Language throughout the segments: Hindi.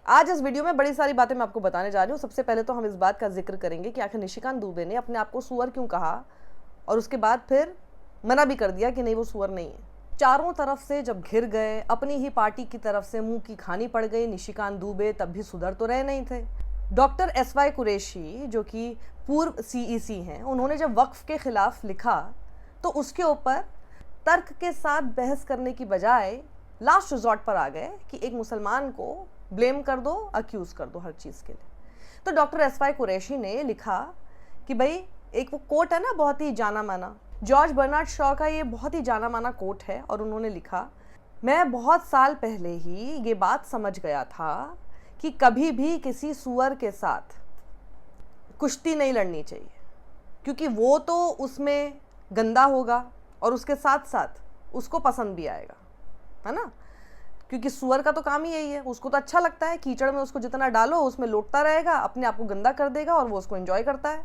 आज इस वीडियो में बड़ी सारी बातें मैं आपको बताने जा रही हूँ। सबसे पहले तो हम इस बात का जिक्र करेंगे कि आखिर निशिकांत दुबे ने अपने आप को सुअर क्यों कहा और उसके बाद फिर मना भी कर दिया कि नहीं वो सुअर नहीं है। चारों तरफ से जब घिर गए, अपनी ही पार्टी की तरफ से मुंह की खानी पड़ गई निशिकांत दुबे, तब भी सुधर तो रहे नहीं थे। डॉक्टर एसवाई कुरैशी जो कि पूर्व सीईसी हैं, उन्होंने जब वक्फ के खिलाफ लिखा तो उसके ऊपर तर्क के साथ बहस करने की बजाय लास्ट रिजॉर्ट पर आ गए कि एक मुसलमान को ब्लेम कर दो, अक्यूज कर दो हर चीज़ के लिए। तो डॉक्टर एसवाई कुरैशी ने लिखा कि भाई एक वो कोट है ना, बहुत ही जाना माना, जॉर्ज बर्नार्ड शॉ का ये बहुत ही जाना माना कोट है, और उन्होंने लिखा, मैं बहुत साल पहले ही ये बात समझ गया था कि कभी भी किसी सुअर के साथ कुश्ती नहीं लड़नी चाहिए, क्योंकि वो तो उसमें गंदा होगा और उसके साथ साथ उसको पसंद भी आएगा, है ना। क्योंकि सुअर का तो काम ही यही है, उसको तो अच्छा लगता है, कीचड़ में उसको जितना डालो उसमें लौटता रहेगा, अपने आप को गंदा कर देगा और वो उसको एंजॉय करता है।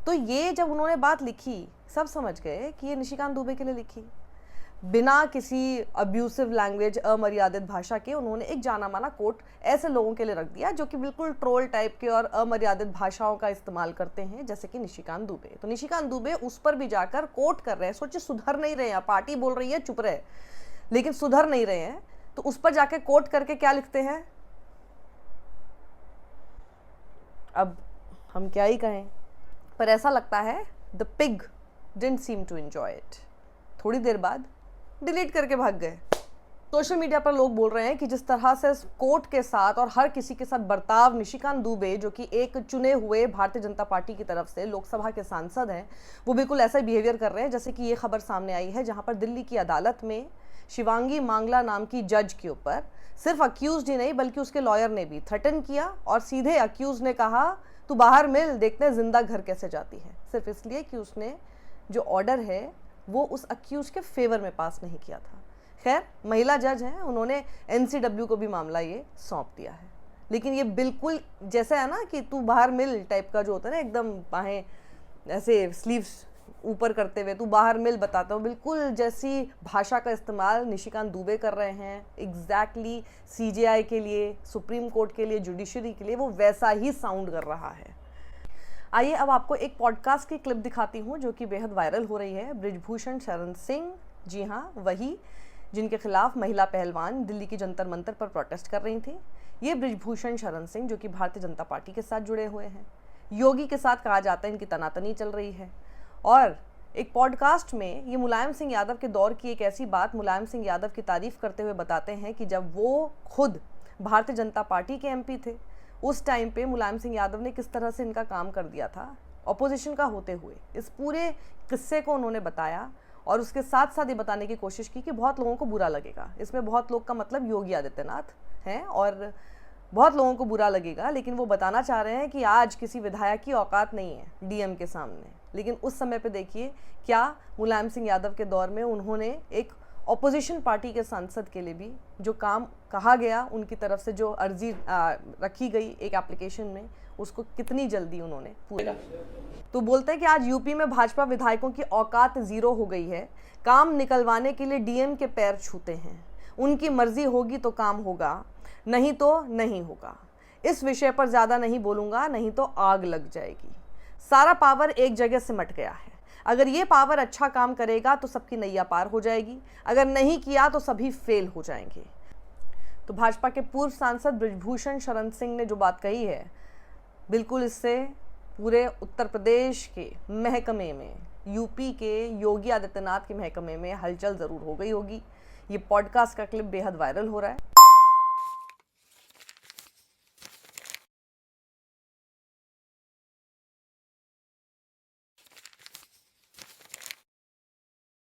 तो ये जब उन्होंने बात लिखी, सब समझ गए कि ये निशिकांत दुबे के लिए लिखी। बिना किसी अब्यूसिव लैंग्वेज, अमर्यादित भाषा के उन्होंने एक जाना माना कोट ऐसे लोगों के लिए रख दिया जो कि बिल्कुल ट्रोल टाइप के और अमर्यादित भाषाओं का इस्तेमाल करते हैं, जैसे कि निशिकांत दुबे। तो निशिकांत दुबे उस पर भी जाकर कोट कर रहे हैं। सोचिए, सुधर नहीं रहे हैं, पार्टी बोल रही है चुप रहे, लेकिन सुधर नहीं रहे हैं, तो उस पर जाके कोट करके क्या लिखते हैं। अब हम क्या ही कहें, पर ऐसा लगता है the pig didn't seem to enjoy it. थोड़ी देर बाद डिलीट करके भाग गए। सोशल मीडिया पर लोग बोल रहे हैं कि जिस तरह से कोर्ट के साथ और हर किसी के साथ बर्ताव निशिकांत दुबे, जो कि एक चुने हुए भारतीय जनता पार्टी की तरफ से लोकसभा के सांसद हैं, वो बिल्कुल ऐसा ही बिहेवियर कर रहे हैं जैसे कि ये खबर सामने आई है, जहां पर दिल्ली की अदालत में शिवांगी मांगला नाम की जज के ऊपर सिर्फ अक्यूज ही नहीं बल्कि उसके लॉयर ने भी थ्रेटन किया, और सीधे अक्यूज ने कहा तू बाहर मिल, देखते हैं जिंदा घर कैसे जाती है, सिर्फ इसलिए कि उसने जो ऑर्डर है वो उस अक्यूज के फेवर में पास नहीं किया था। खैर, महिला जज हैं, उन्होंने एनसीडब्ल्यू को भी मामला ये सौंप दिया है। लेकिन ये बिल्कुल जैसा है ना कि तू बाहर मिल टाइप का जो होता है ना, एकदम बाहें ऐसे स्लीव्स ऊपर करते हुए तू बाहर मिल बताता हूँ, बिल्कुल जैसी भाषा का इस्तेमाल निशिकांत दुबे कर रहे हैं। एग्जैक्टली सीजेआई के लिए, सुप्रीम कोर्ट के लिए, जुडिशरी के लिए वो वैसा ही साउंड कर रहा है। आइए अब आपको एक पॉडकास्ट की क्लिप दिखाती हूँ जो कि बेहद वायरल हो रही है। बृजभूषण शरण सिंह, जी हाँ वही, जिनके खिलाफ महिला पहलवान दिल्ली की जंतर मंतर पर प्रोटेस्ट कर रही थी। ये बृजभूषण शरण सिंह जो कि भारतीय जनता पार्टी के साथ जुड़े हुए हैं, योगी के साथ कहा जाता है इनकी तनातनी चल रही है। और एक पॉडकास्ट में ये मुलायम सिंह यादव के दौर की एक ऐसी बात मुलायम सिंह यादव की तारीफ करते हुए बताते हैं कि जब वो खुद भारतीय जनता पार्टी के एमपी थे, उस टाइम पे मुलायम सिंह यादव ने किस तरह से इनका काम कर दिया था ऑपोजिशन का होते हुए। इस पूरे किस्से को उन्होंने बताया और उसके साथ साथ ये बताने की कोशिश की कि बहुत लोगों को बुरा लगेगा। इसमें बहुत लोग का मतलब योगी आदित्यनाथ हैं और बहुत लोगों को बुरा लगेगा, लेकिन वो बताना चाह रहे हैं कि आज किसी विधायक की औकात नहीं है डीएम के सामने। लेकिन उस समय पे देखिए क्या मुलायम सिंह यादव के दौर में उन्होंने एक ऑपोजिशन पार्टी के सांसद के लिए भी जो काम कहा गया, उनकी तरफ से जो अर्जी रखी गई एक एप्लीकेशन में, उसको कितनी जल्दी उन्होंने पूरा। तो बोलते हैं कि आज यूपी में भाजपा विधायकों की औकात जीरो हो गई है, काम निकलवाने के लिए डीएम के पैर छूते हैं, उनकी मर्जी होगी तो काम होगा, नहीं तो नहीं होगा। इस विषय पर ज़्यादा नहीं बोलूँगा, नहीं तो आग लग जाएगी। सारा पावर एक जगह सिमट गया है, अगर ये पावर अच्छा काम करेगा तो सबकी नैया पार हो जाएगी, अगर नहीं किया तो सभी फेल हो जाएंगे। तो भाजपा के पूर्व सांसद बृजभूषण शरण सिंह ने जो बात कही है, बिल्कुल इससे पूरे उत्तर प्रदेश के महकमे में, यूपी के योगी आदित्यनाथ के महकमे में हलचल ज़रूर हो गई होगी। ये पॉडकास्ट का क्लिप बेहद वायरल हो रहा है।